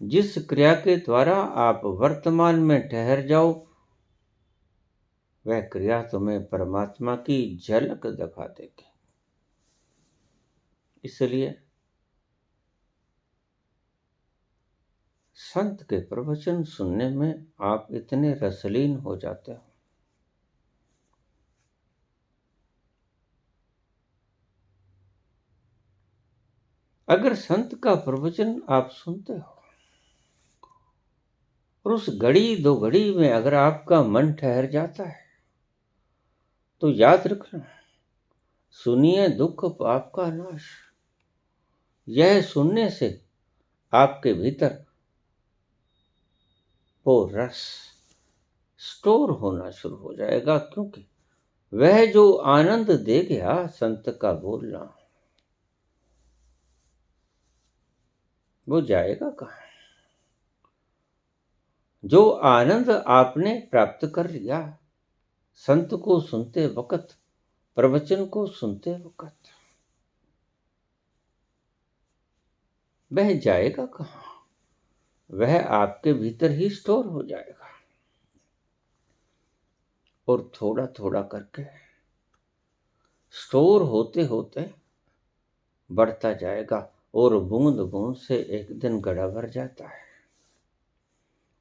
जिस क्रिया के द्वारा आप वर्तमान में ठहर जाओ, वह क्रिया तुम्हें परमात्मा की झलक दिखा देगी। इसलिए संत के प्रवचन सुनने में आप इतने रसलीन हो जाते हो। अगर संत का प्रवचन आप सुनते हो और उस घड़ी दो घड़ी में अगर आपका मन ठहर जाता है, तो याद रखना, सुनिए दुख पाप का नाश। यह सुनने से आपके भीतर वो रस स्टोर होना शुरू हो जाएगा, क्योंकि वह जो आनंद दे गया संत का बोलना, वो जाएगा कहाँ। जो आनंद आपने प्राप्त कर लिया संत को सुनते वक्त, प्रवचन को सुनते वक्त, वह जाएगा कहाँ, वह आपके भीतर ही स्टोर हो जाएगा। और थोड़ा थोड़ा करके स्टोर होते होते बढ़ता जाएगा, और बूंद बूंद से एक दिन घड़ा भर जाता है।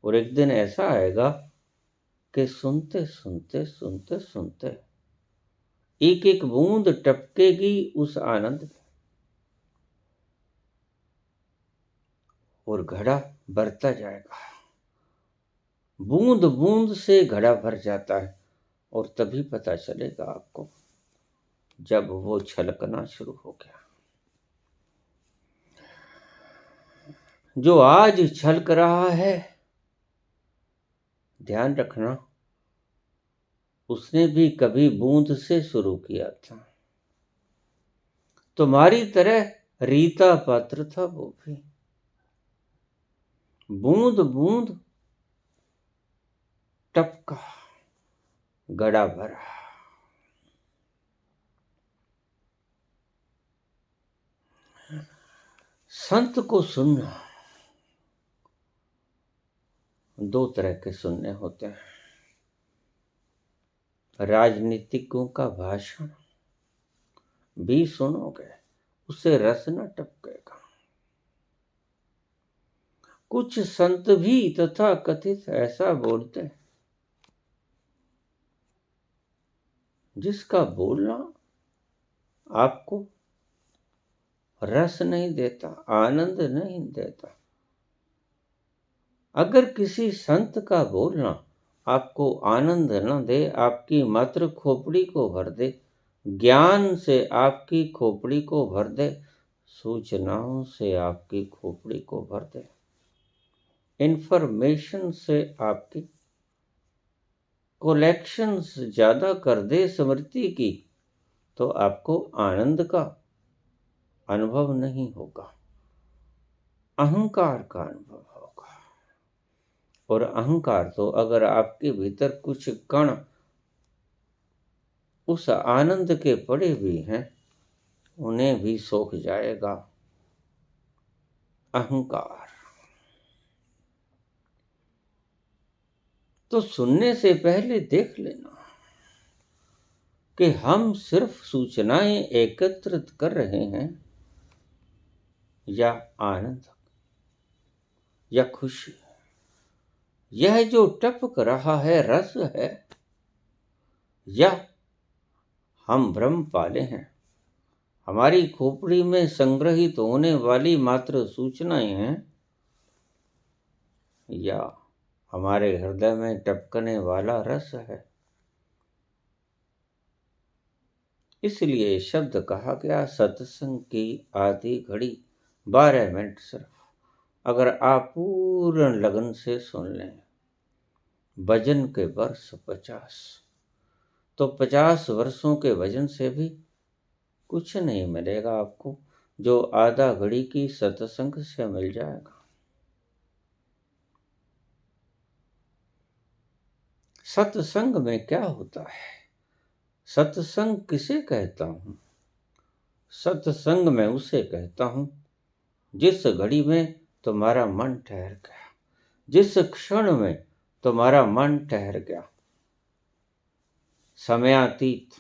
और एक दिन ऐसा आएगा कि सुनते सुनते सुनते सुनते एक एक बूंद टपकेगी उस आनंद में, और घड़ा भरता जाएगा। बूंद बूंद से घड़ा भर जाता है, और तभी पता चलेगा आपको जब वो छलकना शुरू हो गया। जो आज छलक रहा है, ध्यान रखना, उसने भी कभी बूंद से शुरू किया था। तुम्हारी तरह रीता पात्र था वो भी, बूंद बूंद टपका, घड़ा भरा। संत को सुनना दो तरह के सुनने होते हैं। राजनीतिकों का भाषण भी सुनोगे, उससे रस न टपकेगा। कुछ संत भी तथा कथित ऐसा बोलते हैं जिसका बोलना आपको रस नहीं देता, आनंद नहीं देता। अगर किसी संत का बोलना आपको आनंद न दे, आपकी मात्र खोपड़ी को भर दे, ज्ञान से आपकी खोपड़ी को भर दे, सूचनाओं से आपकी खोपड़ी को भर दे, इंफॉर्मेशन से आपकी कलेक्शंस ज्यादा कर दे स्मृति की, तो आपको आनंद का अनुभव नहीं होगा, अहंकार का अनुभव होगा। और अहंकार तो अगर आपके भीतर कुछ कण उस आनंद के पड़े भी हैं, उन्हें भी सोख जाएगा अहंकार। तो सुनने से पहले देख लेना कि हम सिर्फ सूचनाएं एकत्रित कर रहे हैं, या आनंद या खुशी। यह जो टपक रहा है रस है, या हम भ्रम पाले हैं, हमारी खोपड़ी में संग्रहित होने वाली मात्र सूचनाएं हैं, या हमारे हृदय में टपकने वाला रस है। इसलिए शब्द कहा गया सत्संग की आधी घड़ी 12 मिनट सिर्फ। अगर आप पूर्ण लगन से सुन लें, भजन के वर्ष 50, तो 50 वर्षों के भजन से भी कुछ नहीं मिलेगा आपको जो आधा घड़ी की सत्संग से मिल जाएगा। सत्संग में क्या होता है? सत्संग किसे कहता हूं? सत्संग में उसे कहता हूं जिस घड़ी में तुम्हारा मन ठहर गया, जिस क्षण में तुम्हारा मन ठहर गया। समयातीत।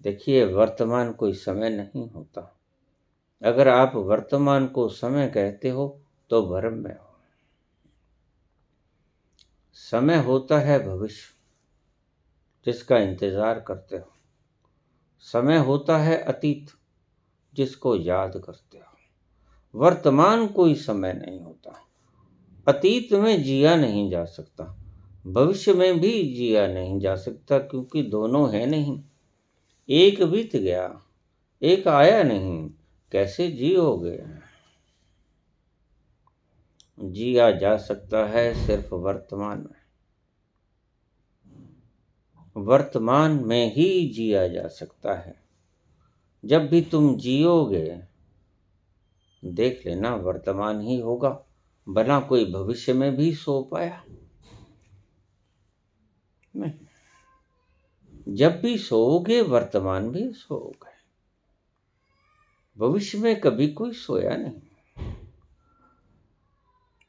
देखिए, वर्तमान कोई समय नहीं होता। अगर आप वर्तमान को समय कहते हो तो भ्रम में हो। समय होता है भविष्य, जिसका इंतजार करते हो। समय होता है अतीत, जिसको याद करते हो। वर्तमान कोई समय नहीं होता। अतीत में जिया नहीं जा सकता, भविष्य में भी जिया नहीं जा सकता, क्योंकि दोनों है नहीं। एक बीत गया, एक आया नहीं, कैसे जियोगे? जिया जा सकता है सिर्फ वर्तमान में। वर्तमान में ही जिया जा सकता है। जब भी तुम जियोगे, देख लेना वर्तमान ही होगा, भला कोई भविष्य में भी सो पाया? नहीं। जब भी सोओगे, वर्तमान भी सोओगे। भविष्य में कभी कोई सोया नहीं।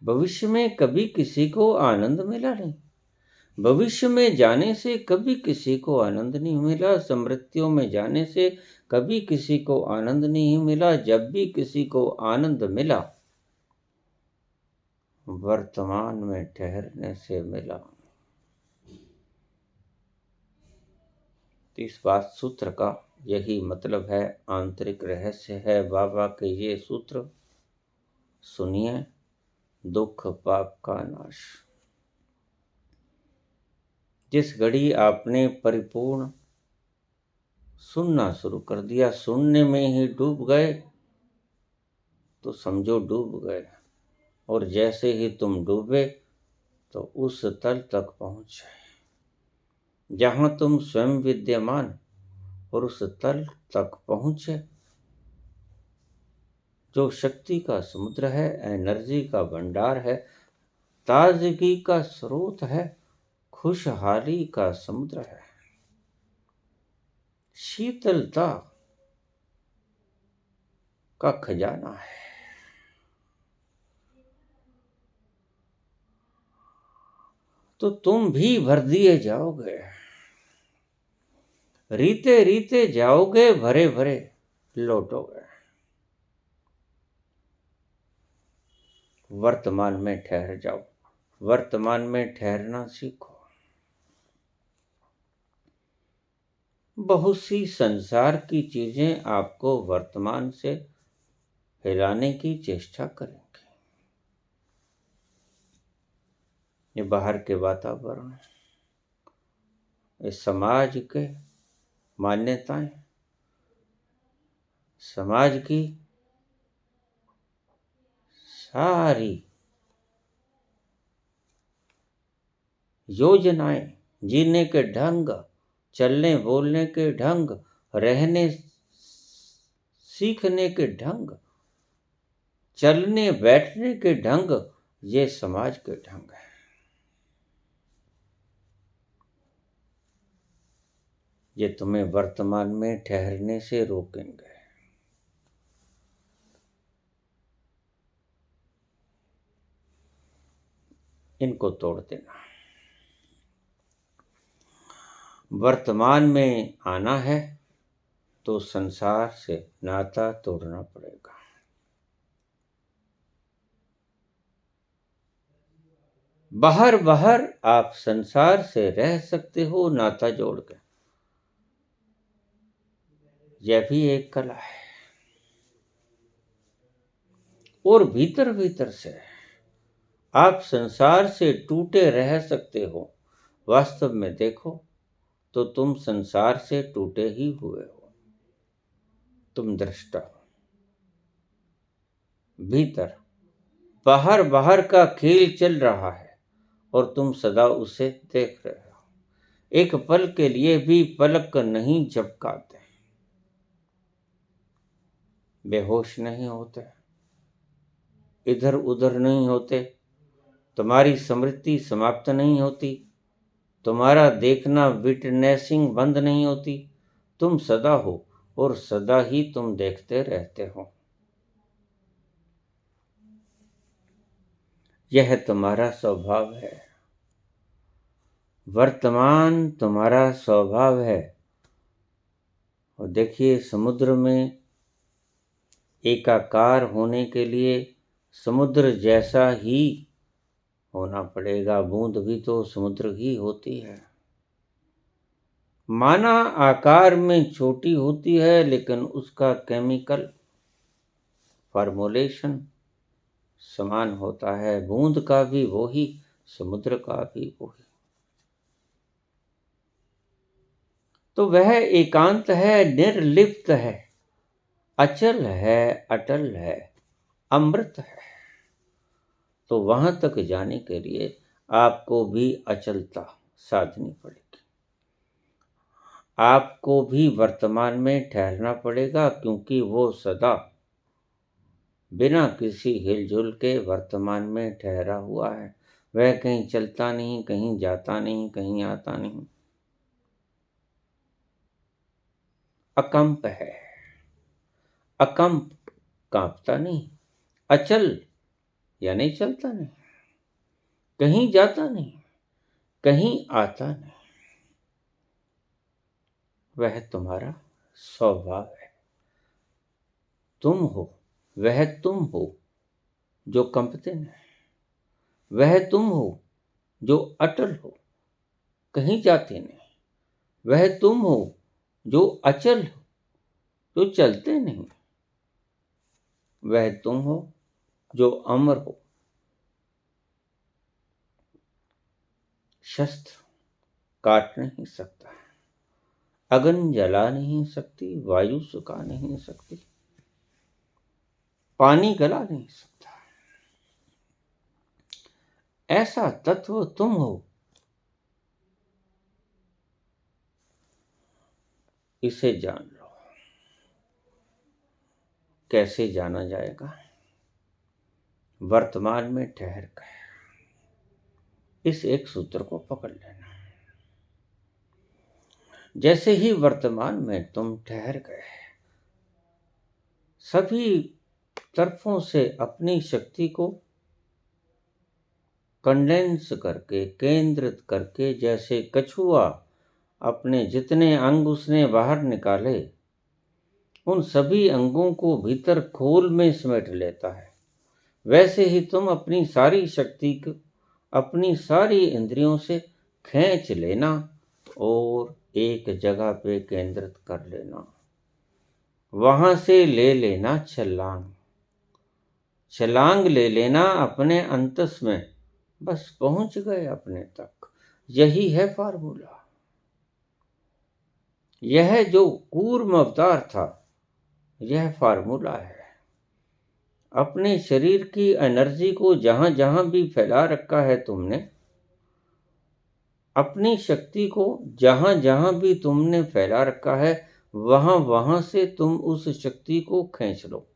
भविष्य में कभी किसी को आनंद मिला नहीं। भविष्य में जाने से कभी किसी को आनंद नहीं मिला। स्मृतियों में जाने से कभी किसी को आनंद नहीं मिला। जब भी किसी को आनंद मिला, वर्तमान में ठहरने से मिला। इस बात सूत्र का यही मतलब है, आंतरिक रहस्य है बाबा के ये सूत्र। सुनिए, दुख पाप का नाश। जिस घड़ी आपने परिपूर्ण सुनना शुरू कर दिया, सुनने में ही डूब गए, तो समझो डूब गए। और जैसे ही तुम डूबे तो उस तल तक पहुंचे जहां तुम स्वयं विद्यमान, और उस तल तक पहुंचे जो शक्ति का समुद्र है, एनर्जी का भंडार है, ताजगी का स्रोत है, खुशहाली का समुद्र है, शीतलता का खजाना है। तो तुम भी भर दिए जाओगे, रीते रीते जाओगे, भरे भरे लौटोगे। वर्तमान में ठहर जाओ, वर्तमान में ठहरना सीखो। बहुत सी संसार की चीजें आपको वर्तमान से हिलाने की चेष्टा करेंगे। ये बाहर के वातावरण, इस समाज के मान्यताएं, समाज की सारी योजनाएं, जीने के ढंग, चलने बोलने के ढंग, रहने सीखने के ढंग, चलने बैठने के ढंग, ये समाज के ढंग है। ये तुम्हें वर्तमान में ठहरने से रोकेंगे। इनको तोड़ देना। वर्तमान में आना है तो संसार से नाता तोड़ना पड़ेगा। बाहर बाहर आप संसार से रह सकते हो नाता जोड़ के, यह भी एक कला है। और भीतर भीतर से आप संसार से टूटे रह सकते हो, वास्तव में देखो तो तुम संसार से टूटे ही हुए हो। तुम दृष्टा हो। भीतर बाहर बाहर का खेल चल रहा है और तुम सदा उसे देख रहे हो। एक पल के लिए भी पलक नहीं झपकाते, बेहोश नहीं होते, इधर उधर नहीं होते, तुम्हारी स्मृति समाप्त नहीं होती, तुम्हारा देखना विटनेसिंग बंद नहीं होती। तुम सदा हो और सदा ही तुम देखते रहते हो। यह तुम्हारा स्वभाव है, वर्तमान तुम्हारा स्वभाव है। और देखिए, समुद्र में एकाकार होने के लिए समुद्र जैसा ही होना पड़ेगा। बूंद भी तो समुद्र ही होती है। माना आकार में छोटी होती है, लेकिन उसका केमिकल फॉर्मुलेशन समान होता है। बूंद का भी वही, समुद्र का भी वही। तो वह एकांत है, निर्लिप्त है, अचल है, अटल है, अमृत है। तो वहां तक जाने के लिए आपको भी अचलता साधनी पड़ेगी। आपको भी वर्तमान में ठहरना पड़ेगा, क्योंकि वो सदा बिना किसी हिलजुल के वर्तमान में ठहरा हुआ है। वह कहीं चलता नहीं, कहीं जाता नहीं, कहीं आता नहीं। अकंप है, अकंप, कांपता नहीं, अचल यानी चलता नहीं, कहीं जाता नहीं, कहीं आता नहीं। वह तुम्हारा स्वभाव है। तुम हो, वह तुम हो जो कंपते नहीं, वह तुम हो जो अटल हो, कहीं जाते नहीं। वह तुम हो जो अचल हो, जो चलते नहीं। वह तुम हो जो अमर हो। शस्त्र काट नहीं सकता, अग्नि जला नहीं सकती, वायु सुखा नहीं सकती, पानी गला नहीं सकता। ऐसा तत्व तुम हो। इसे जान लो। कैसे जाना जाएगा? वर्तमान में ठहर कर इस एक सूत्र को पकड़ लेना। जैसे ही वर्तमान में तुम ठहर गए, सभी तरफों से अपनी शक्ति को कंडेंस करके, केंद्रित करके, जैसे कछुआ अपने जितने अंग उसने बाहर निकाले, उन सभी अंगों को भीतर खोल में समेट लेता है। वैसे ही तुम अपनी सारी शक्ति को अपनी सारी इंद्रियों से खींच लेना और एक जगह पे केंद्रित कर लेना। वहां से ले लेना छलांग, छलांग ले लेना अपने अंतस में। बस पहुंच गए अपने तक। यही है फार्मूला। यह जो कूर्म अवतार था, यह फार्मूला है। अपने शरीर की एनर्जी को जहां जहां भी फैला रखा है तुमने, अपनी शक्ति को जहां जहां भी तुमने फैला रखा है, वहां वहां से तुम उस शक्ति को खींच लो,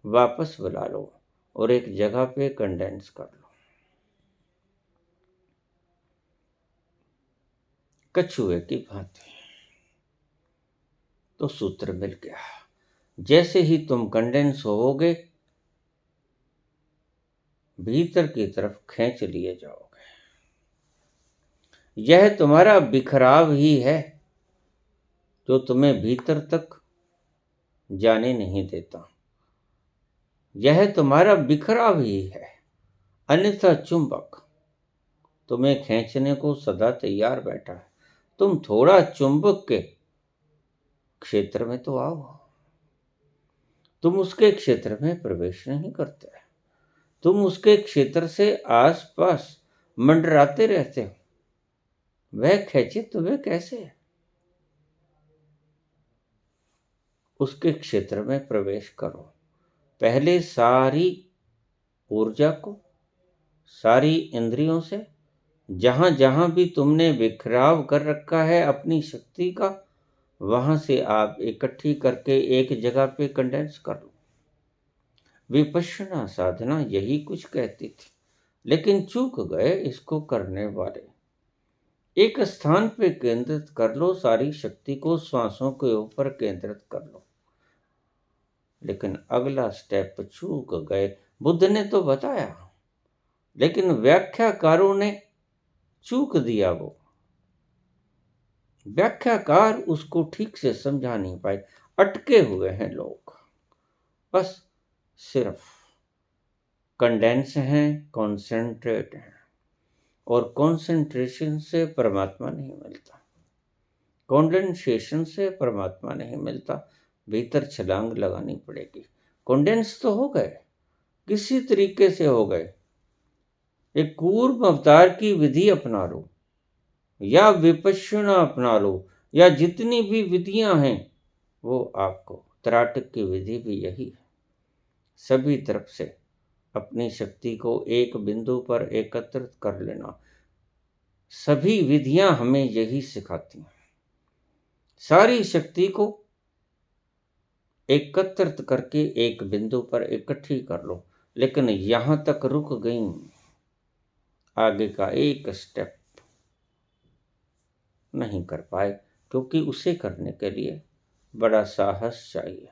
वापस बुला लो और एक जगह पे कंडेंस कर लो। कछुए की भांति। तो सूत्र मिल गया। जैसे ही तुम कंडेंस होगे, भीतर की तरफ खींच लिए जाओगे। यह तुम्हारा बिखराव ही है जो तुम्हें भीतर तक जाने नहीं देता। यह तुम्हारा बिखराव ही है, अन्यथा चुंबक तुम्हें खींचने को सदा तैयार बैठा है। तुम थोड़ा चुंबक के क्षेत्र में तो आओ। तुम उसके क्षेत्र में प्रवेश नहीं करते। तुम उसके क्षेत्र से आसपास मंडराते रहते हो, वह खींचे तुम्हें कैसे? उसके क्षेत्र में प्रवेश करो। पहले सारी ऊर्जा को, सारी इंद्रियों से, जहां जहां भी तुमने बिखराव कर रखा है अपनी शक्ति का, वहां से आप इकट्ठी करके एक जगह पे कंडेंस कर लो। विपश्यना साधना यही कुछ कहती थी, लेकिन चूक गए इसको करने वाले। एक स्थान पे केंद्रित कर लो, सारी शक्ति को श्वासों के ऊपर केंद्रित कर लो। लेकिन अगला स्टेप चूक गए। बुद्ध ने तो बताया, लेकिन व्याख्याकारों ने चूक दिया। वो व्याख्याकार उसको ठीक से समझा नहीं पाए, अटके हुए हैं लोग। बस सिर्फ कंडेंस हैं, कॉन्सेंट्रेट हैं, और कॉन्सेंट्रेशन से परमात्मा नहीं मिलता, कॉन्डेंसेशन से परमात्मा नहीं मिलता। भीतर छलांग लगानी पड़ेगी। कॉन्डेंस तो हो गए, किसी तरीके से हो गए। एक कूर्म अवतार की विधि अपना लो, या विपश्यना अपना लो, या जितनी भी विधियां हैं वो आपको, त्राटक की विधि भी यही है। सभी तरफ से अपनी शक्ति को एक बिंदु पर एकत्रित कर लेना। सभी विधियां हमें यही सिखाती हैं। सारी शक्ति को एकत्रित करके एक बिंदु पर इकट्ठी कर लो। लेकिन यहां तक रुक गई, आगे का एक स्टेप नहीं कर पाए, क्योंकि उसे करने के लिए बड़ा साहस चाहिए।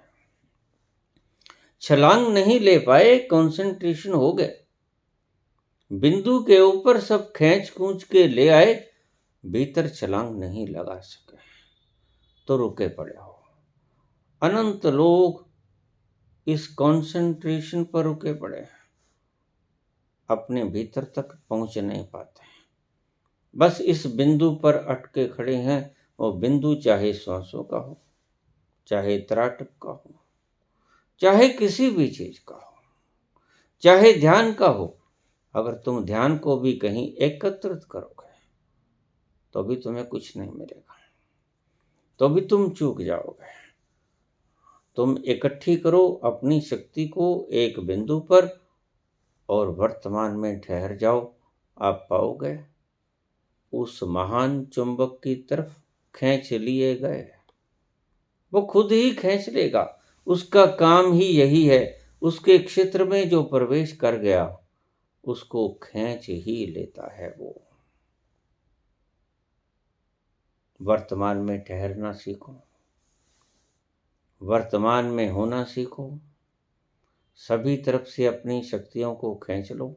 छलांग नहीं ले पाए, कंसंट्रेशन हो गए, बिंदु के ऊपर सब खींच कूच के ले आए, भीतर छलांग नहीं लगा सके तो रुके पड़े हो। अनंत लोग इस कंसंट्रेशन पर रुके पड़े हैं, अपने भीतर तक पहुंच नहीं पाते, बस इस बिंदु पर अटके खड़े हैं। वो बिंदु चाहे श्वासों का हो, चाहे त्राटक का हो, चाहे किसी भी चीज का हो, चाहे ध्यान का हो। अगर तुम ध्यान को भी कहीं एकत्रित करोगे तो भी तुम्हें कुछ नहीं मिलेगा, तो भी तुम चूक जाओगे। तुम इकट्ठी करो अपनी शक्ति को एक बिंदु पर और वर्तमान में ठहर जाओ। आप पाओगे उस महान चुंबक की तरफ खींच लिए गए। वो खुद ही खींच लेगा, उसका काम ही यही है। उसके क्षेत्र में जो प्रवेश कर गया उसको खींच ही लेता है। वो वर्तमान में ठहरना सीखो, वर्तमान में होना सीखो। सभी तरफ से अपनी शक्तियों को खींच लो।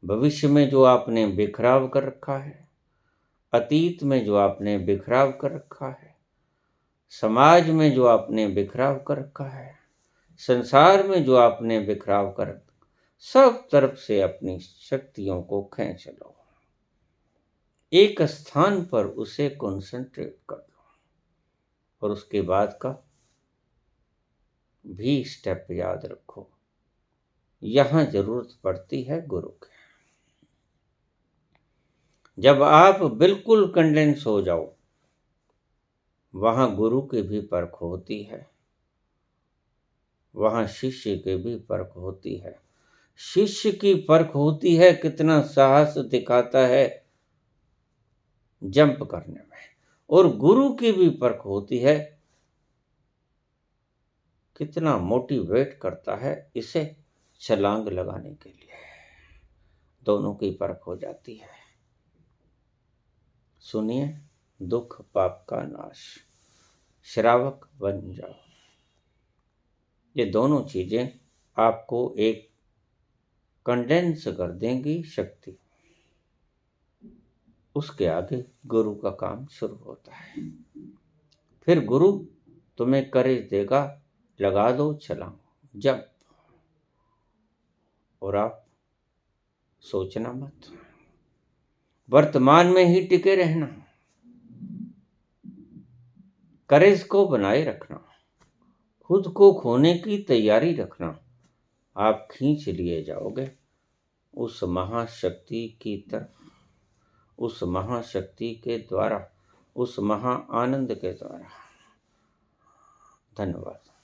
भविष्य में जो आपने बिखराव कर रखा है, अतीत में जो आपने बिखराव कर रखा है, समाज में जो आपने बिखराव कर रखा है, संसार में जो आपने बिखराव कर, सब तरफ से अपनी शक्तियों को खींच लो। एक स्थान पर उसे कंसंट्रेट कर लो। और उसके बाद का भी स्टेप याद रखो, यहां जरूरत पड़ती है गुरु की। जब आप बिल्कुल कंडेंस हो जाओ, वहां गुरु की भी परख होती है, वहां शिष्य की भी परख होती है। शिष्य की परख होती है कितना साहस दिखाता है जंप करने में, और गुरु की भी परख होती है कितना मोटिवेट करता है इसे छलांग लगाने के लिए। दोनों की परख हो जाती है। सुनिए, दुख पाप का नाश, श्रावक बन जाओ, ये दोनों चीजें आपको एक कंडेंस कर देंगी शक्ति। उसके आगे गुरु का काम शुरू होता है। फिर गुरु तुम्हें करेज देगा, लगा दो छलांग, जंप। और आप सोचना मत, वर्तमान में ही टिके रहना, करेज को बनाए रखना, खुद को खोने की तैयारी रखना। आप खींच लिए जाओगे उस महाशक्ति की तरफ, उस महाशक्ति के द्वारा, उस महा आनंद के द्वारा। धन्यवाद।